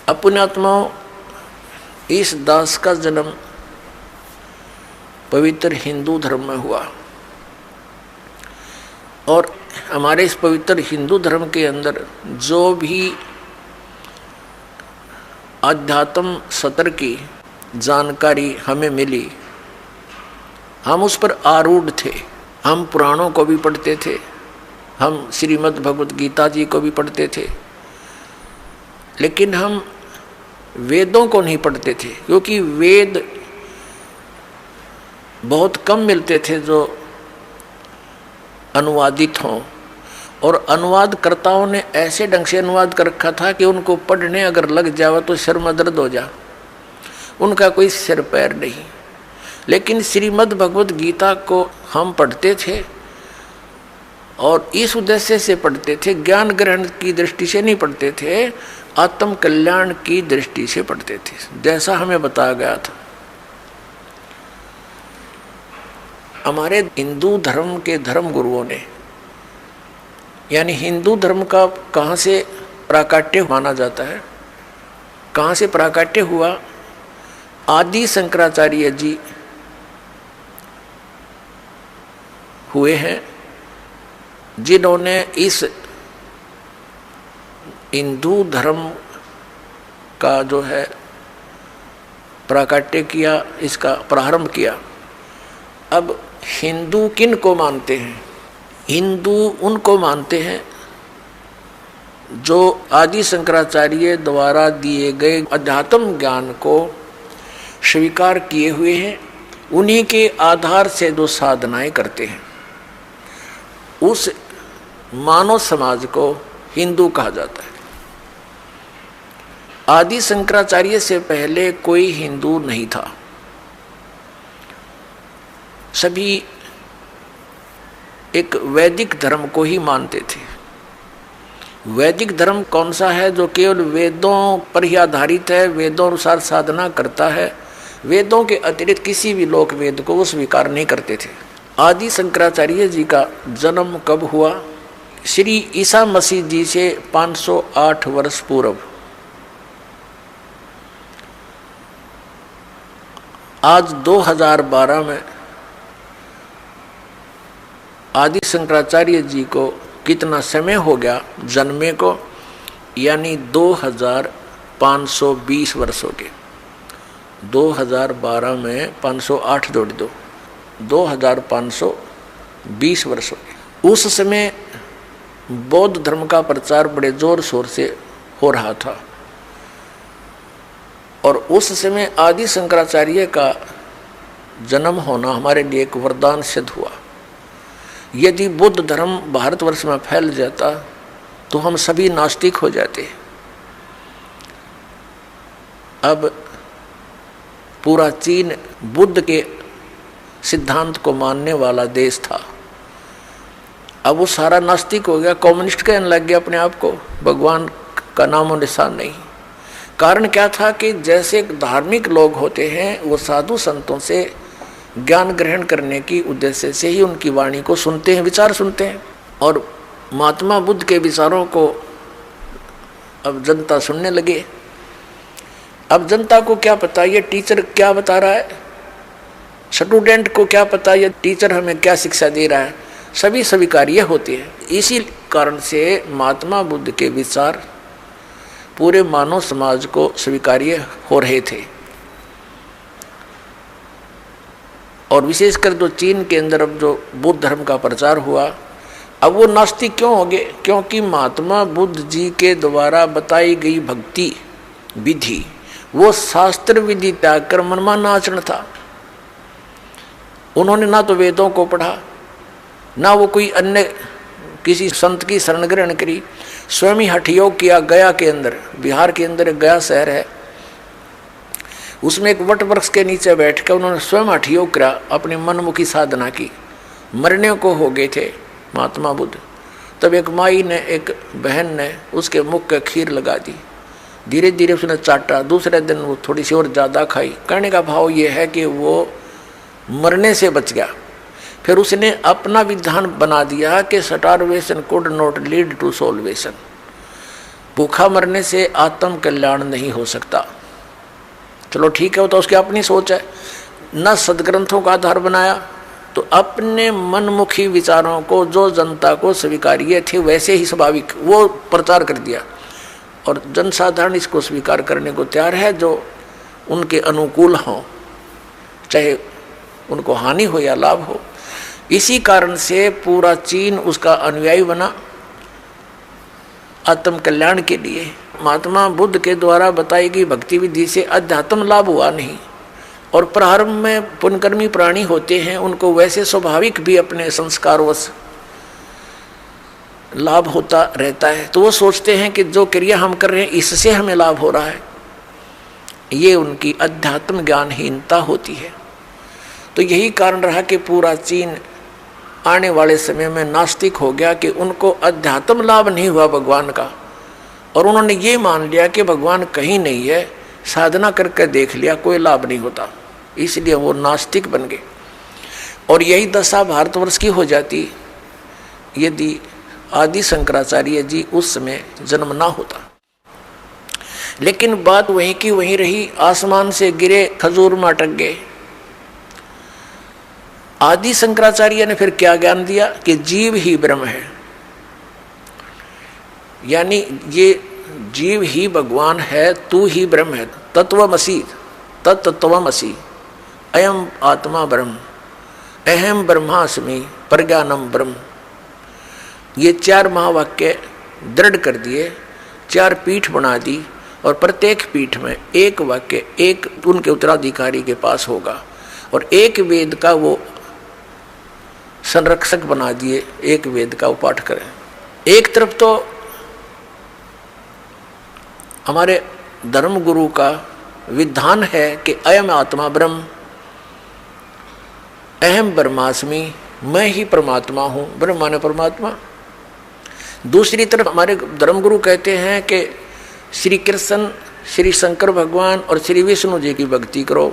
पुण्यात्माओं, इस दास का जन्म पवित्र हिंदू धर्म में हुआ और हमारे इस पवित्र हिंदू धर्म के अंदर जो भी अध्यात्म सत्र की जानकारी हमें मिली, हम उस पर आरूढ़ थे। हम पुराणों को भी पढ़ते थे, हम श्रीमद् भगवत गीता जी को भी पढ़ते थे, लेकिन हम वेदों को नहीं पढ़ते थे, क्योंकि वेद बहुत कम मिलते थे जो अनुवादित हों, और अनुवादकर्ताओं ने ऐसे ढंग से अनुवाद कर रखा था कि उनको पढ़ने अगर लग जाए तो सिर में दर्द हो जा, उनका कोई सिर पैर नहीं। लेकिन श्रीमद् भगवत गीता को हम पढ़ते थे और इस उद्देश्य से पढ़ते थे, ज्ञान ग्रहण की दृष्टि से नहीं पढ़ते थे, आत्म कल्याण की दृष्टि से पढ़ते थे, जैसा हमें बताया गया था। हमारे हिंदू धर्म के धर्म गुरुओं ने, यानी हिंदू धर्म का कहाँ से प्राकट्य माना जाता है, कहाँ से प्राकट्य हुआ, आदि शंकराचार्य जी हुए हैं, जिन्होंने इस हिंदू धर्म का जो है प्राकट्य किया, इसका प्रारंभ किया। अब हिंदू किन को मानते हैं? हिंदू उनको मानते हैं जो आदि शंकराचार्य द्वारा दिए गए अध्यात्म ज्ञान को स्वीकार किए हुए हैं, उन्हीं के आधार से जो साधनाएं करते हैं, उस मानव समाज को हिंदू कहा जाता है। आदि शंकराचार्य से पहले कोई हिंदू नहीं था, सभी एक वैदिक धर्म को ही मानते थे। वैदिक धर्म कौन सा है? जो केवल वेदों पर ही आधारित है, वेदों अनुसार साधना करता है, वेदों के अतिरिक्त किसी भी लोक वेद को वो स्वीकार नहीं करते थे। आदि शंकराचार्य जी का जन्म कब हुआ? श्री ईसा मसीह जी से 508 वर्ष पूर्व। आज 2012 में आदि शंकराचार्य जी को कितना समय हो गया जन्मे को? यानी 2520 वर्ष हो गए। 2012 में 508 जोड़ दो, 2520 वर्ष हो गए। उस समय बौद्ध धर्म का प्रचार बड़े जोर शोर से हो रहा था और उस समय आदि शंकराचार्य का जन्म होना हमारे लिए एक वरदान सिद्ध हुआ। यदि बुद्ध धर्म भारतवर्ष में फैल जाता तो हम सभी नास्तिक हो जाते। अब पूरा चीन बुद्ध के सिद्धांत को मानने वाला देश था, अब वो सारा नास्तिक हो गया, कम्युनिस्ट कहने लग गया अपने आप को, भगवान का नामो निशान नहीं। कारण क्या था कि जैसे धार्मिक लोग होते हैं वो साधु संतों से ज्ञान ग्रहण करने की उद्देश्य से ही उनकी वाणी को सुनते हैं, विचार सुनते हैं, और महात्मा बुद्ध के विचारों को अब जनता सुनने लगे। अब जनता को क्या पता ये टीचर क्या बता रहा है, स्टूडेंट को क्या पता ये टीचर हमें क्या शिक्षा दे रहा है, सभी स्वीकार्य होती है। इसी कारण से महात्मा बुद्ध के विचार पूरे मानव समाज को स्वीकार्य हो रहे थे। और विशेषकर जो चीन के अंदर अब जो बुद्ध धर्म का प्रचार हुआ, अब वो नास्तिक क्यों हो गए? क्योंकि महात्मा बुद्ध जी के द्वारा बताई गई भक्ति विधि वो शास्त्र विधि त्याग कर मनमाना आचरण था। उन्होंने ना तो वेदों को पढ़ा, ना वो कोई अन्य किसी संत की शरण ग्रहण करी, स्वयं ही हठ योग किया। गया के अंदर, बिहार के अंदर एक गया शहर है, उसमें एक वट वृक्ष के नीचे बैठकर उन्होंने स्वयं हठ योग करा, अपनी मनमुखी साधना की। मरने को हो गए थे महात्मा बुद्ध, तब एक माई ने, एक बहन ने उसके मुख के खीर लगा दी, धीरे धीरे उसने चाटा, दूसरे दिन वो थोड़ी सी और ज़्यादा खाई। कहने का भाव ये है कि वो मरने से बच गया। फिर उसने अपना विधान बना दिया कि starvation could not lead to salvation. भूखा मरने से आत्म कल्याण नहीं हो सकता। चलो ठीक है, वो तो उसकी अपनी सोच है। न सदग्रंथों का आधार बनाया तो अपने मनमुखी विचारों को जो जनता को स्वीकार्य थे वैसे ही स्वाभाविक वो प्रचार कर दिया, और जनसाधारण इसको स्वीकार करने को तैयार है जो उनके अनुकूल हों, चाहे उनको हानि हो या लाभ हो। इसी कारण से पूरा चीन उसका अनुयायी बना आत्म कल्याण के लिए। महात्मा बुद्ध के द्वारा बताई गई भक्ति विधि से अध्यात्म लाभ हुआ नहीं, और प्रारंभ में पुण्यकर्मी प्राणी होते हैं, उनको वैसे स्वाभाविक भी अपने संस्कारवश लाभ होता रहता है, तो वो सोचते हैं कि जो क्रिया हम कर रहे हैं इससे हमें लाभ हो रहा है। ये उनकी अध्यात्म ज्ञानहीनता होती है। तो यही कारण रहा कि पूरा चीन आने वाले समय में नास्तिक हो गया कि उनको अध्यात्म लाभ नहीं हुआ भगवान का, और उन्होंने ये मान लिया कि भगवान कहीं नहीं है, साधना करके देख लिया कोई लाभ नहीं होता, इसलिए वो नास्तिक बन गए। और यही दशा भारतवर्ष की हो जाती यदि आदि शंकराचार्य जी उस समय जन्म ना होता। लेकिन बात वहीं की वहीं रही, आसमान से गिरे खजूर में अटक गए। आदि शंकराचार्य ने फिर क्या ज्ञान दिया कि जीव ही ब्रह्म है, यानी ये जीव ही भगवान है, तू ही ब्रह्म है, तत्वमसि तत्तत्वमसि अयम आत्मा ब्रह्म अहम ब्रह्मास्मि प्रज्ञानम ब्रह्म। ये 4 महावाक्य दृढ़ कर दिए, 4 पीठ बना दी, और प्रत्येक पीठ में एक वाक्य एक उनके उत्तराधिकारी के पास होगा, और एक वेद का वो संरक्षक बना दिए, एक वेद का वो पाठ करें। एक तरफ तो हमारे धर्म गुरु का विधान है कि अयम आत्मा ब्रह्म अहम ब्रह्मास्मि, मैं ही परमात्मा हूँ, ब्रह्म माने परमात्मा। दूसरी तरफ हमारे धर्मगुरु कहते हैं कि श्री कृष्ण, श्री शंकर भगवान और श्री विष्णु जी की भक्ति करो,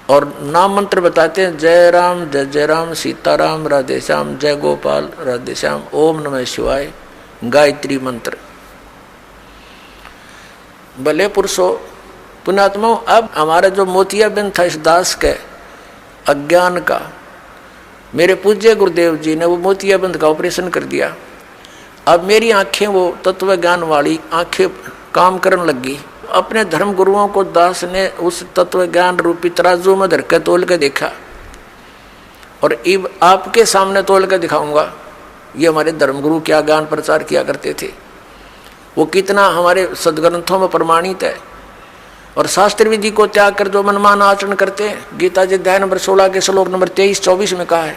और नाम मंत्र बताते हैं जय राम जय जय राम सीताराम राधे श्याम जय गोपाल राधे श्याम ओम नमः शिवाय गायत्री मंत्र। भले पुरुषों पुण्यात्माओं, अब हमारा जो मोतियाबिंद था इस दास के अज्ञान का, मेरे पूज्य गुरुदेव जी ने वो मोतियाबिंद का ऑपरेशन कर दिया। अब मेरी आंखें वो तत्व ज्ञान वाली आंखें काम करने लगी। अपने धर्म गुरुओं को दास ने उस तत्व ज्ञान रूपी तराजू में धर के तोल के देखा, और अब आपके सामने तोल के दिखाऊंगा ये हमारे धर्मगुरु क्या ज्ञान प्रचार किया करते थे, वो कितना हमारे सदग्रंथों में प्रमाणित है। और शास्त्र विधि को त्याग कर जो मनमाना आचरण करते हैं, गीता जी अध्याय नंबर 16 के श्लोक नंबर 23-24 में कहा है,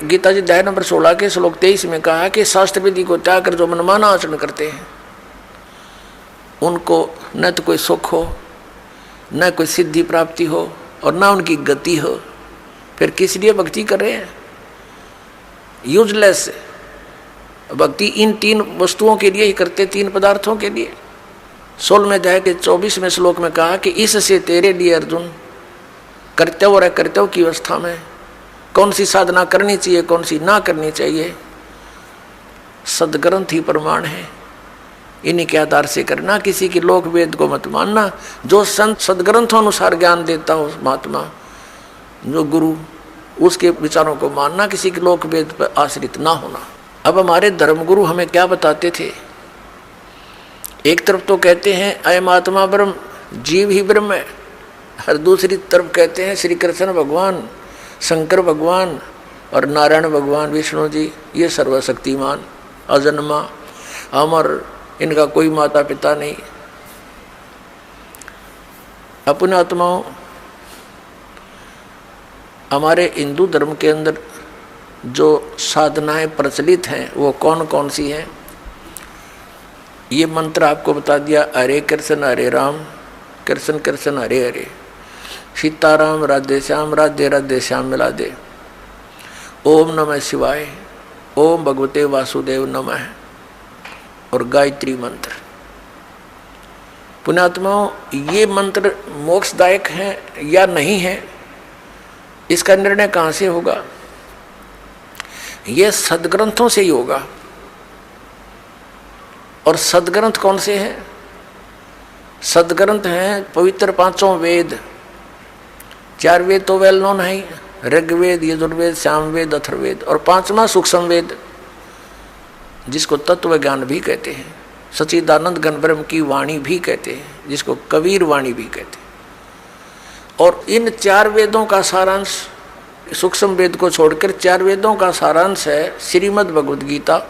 गीता जी अध्याय नंबर 16 के श्लोक 23 में कहा है कि शास्त्र विधि को त्याग कर जो मनमाना आचरण करते हैं उनको न तो कोई सुख हो, न कोई सिद्धि प्राप्ति हो, और न उनकी गति हो। फिर किस लिए भक्ति कर रहे हैं? यूजलेस भक्ति इन 3 वस्तुओं के लिए ही करते, 3 पदार्थों के लिए। 16वें अध्याय के 24वें श्लोक में कहा कि इससे तेरे लिए अर्जुन कर्तव्य और अकर्तव्य की अवस्था में कौन सी साधना करनी चाहिए, कौन सी ना करनी चाहिए, सदग्रंथ ही प्रमाण है। इन्हीं के आधार से करना, किसी की लोक वेद को मत मानना। जो संत सदग्रंथों अनुसार ज्ञान देता हो महात्मा, जो गुरु, उसके विचारों को मानना, किसी के लोक वेद पर आश्रित ना होना। अब हमारे धर्मगुरु हमें क्या बताते थे? एक तरफ तो कहते हैं अयम आत्मा ब्रह्म, जीव ही ब्रह्म है, और दूसरी तरफ कहते हैं श्री कृष्ण भगवान, शंकर भगवान और नारायण भगवान विष्णु जी ये सर्वशक्तिमान, अजन्मा, अमर, इनका कोई माता पिता नहीं। अपने आत्माओं, हमारे हिंदू धर्म के अंदर जो साधनाएं प्रचलित हैं वो कौन कौन सी हैं? ये मंत्र आपको बता दिया, हरे कृष्ण हरे राम कृष्ण कृष्ण हरे हरे, सीताराम राधे श्याम राधे राधे श्याम मिला दे, ओम नमः शिवाय, ओम भगवते वासुदेव नमः, और गायत्री मंत्र। पुण्यात्माओं, ये मंत्र मोक्षदायक हैं या नहीं है, इसका निर्णय कहाँ से होगा? ये सदग्रंथों से ही होगा। और सदग्रंथ कौन से हैं? सदग्रंथ हैं पवित्र पांचों वेद। 4 वेद तो वेल नोन है, ऋग्वेद, यजुर्वेद, सामवेद, अथर्ववेद, और 5वां सूक्ष्म वेद जिसको तत्व ज्ञान भी कहते हैं, सच्चिदानंद घन ब्रह्म की वाणी भी कहते हैं, जिसको कबीर वाणी भी कहते हैं। और इन 4 वेदों का सारांश, सूक्ष्म वेद को छोड़कर 4 वेदों का सारांश है श्रीमद् भगवद गीता।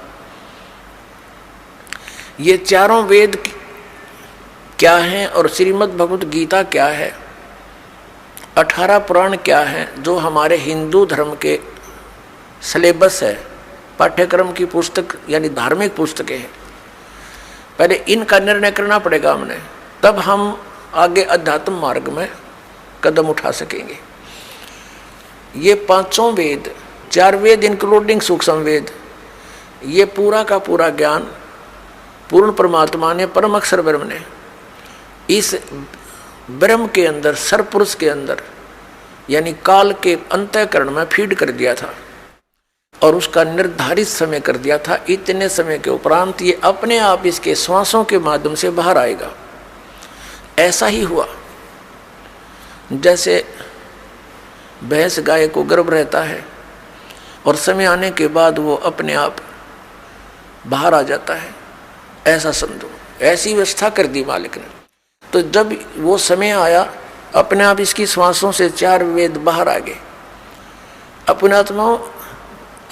ये चारों वेद क्या हैं और श्रीमद् भगवद गीता क्या है, 18 पुराण क्या हैं, जो हमारे हिंदू धर्म के सिलेबस है, पाठ्यक्रम की पुस्तक यानी धार्मिक पुस्तकें हैं। पहले इनका निर्णय करना पड़ेगा हमने, तब हम आगे अध्यात्म मार्ग में कदम उठा सकेंगे। ये 5 वेद, 4 वेद इंक्लूडिंग सूक्ष्म वेद, ये पूरा का पूरा ज्ञान पूर्ण परमात्मा ने, परम अक्षर ब्रह्म ने इस ब्रह्म के अंदर, सरपुरुष के अंदर यानी काल के अंतःकरण में फीड कर दिया था और उसका निर्धारित समय कर दिया था। इतने समय के उपरांत ये अपने आप इसके श्वासों के माध्यम से बाहर आएगा। ऐसा ही हुआ जैसे भैंस गाय को गर्भ रहता है और समय आने के बाद वो अपने आप बाहर आ जाता है, ऐसा समझो। ऐसी व्यवस्था कर दी मालिक ने। तो जब वो समय आया, अपने आप इसकी श्वासों से 4 वेद बाहर आ गए। अपने आत्माओं,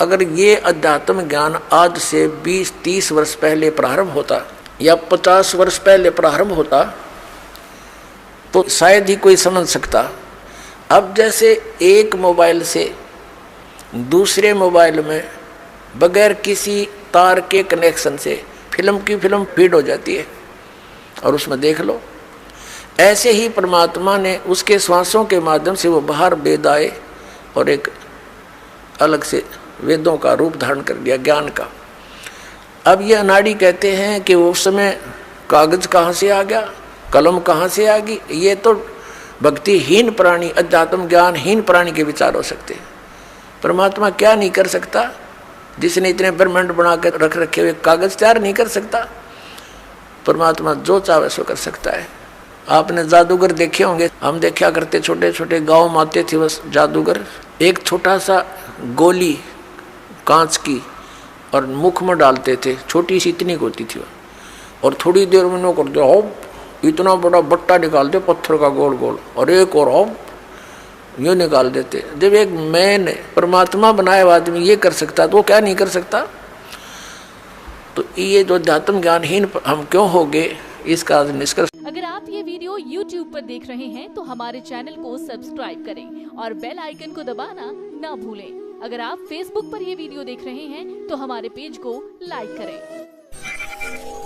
अगर ये अध्यात्म ज्ञान आज से 20-30 वर्ष पहले प्रारंभ होता या 50 वर्ष पहले प्रारंभ होता तो शायद ही कोई समझ सकता। अब जैसे एक मोबाइल से दूसरे मोबाइल में बगैर किसी तार के कनेक्शन से फिल्म की फिल्म फीड हो जाती है और उसमें देख लो, ऐसे ही परमात्मा ने उसके श्वासों के माध्यम से वो बाहर वेद आए और एक अलग से वेदों का रूप धारण कर दिया ज्ञान का। अब ये अनाड़ी कहते हैं कि उस समय कागज कहाँ से आ गया, कलम कहाँ से आ गई। ये तो भक्तिहीन प्राणी, अध्यात्म ज्ञानहीन प्राणी के विचार हो सकते हैं। परमात्मा क्या नहीं कर सकता? जिसने इतने ब्रह्मांड बना कर रख रखे हुए कागज तैयार नहीं कर सकता? परमात्मा जो चाहे सो कर सकता है। आपने जादूगर देखे होंगे, हम देखा करते, छोटे छोटे गाँव में आते थे बस जादूगर, एक छोटा सा गोली कांच की और मुख में डालते थे, छोटी सी इतनी होती थी वो, और थोड़ी देर में कर दो हो इतना बड़ा बट्टा निकालते पत्थर का गोल गोल, और एक और हो यूँ निकाल देते। जब एक मैंने परमात्मा बनाया हुआ आदमी ये कर सकता तो वो क्या नहीं कर सकता? तो ये जो अध्यात्म ज्ञानहीन हम क्यों हो गए, इसका निष्कर्ष। अगर आप ये वीडियो YouTube पर देख रहे हैं तो हमारे चैनल को सब्सक्राइब करें और बेल आइकन को दबाना ना भूलें। अगर आप Facebook पर ये वीडियो देख रहे हैं तो हमारे पेज को लाइक करें।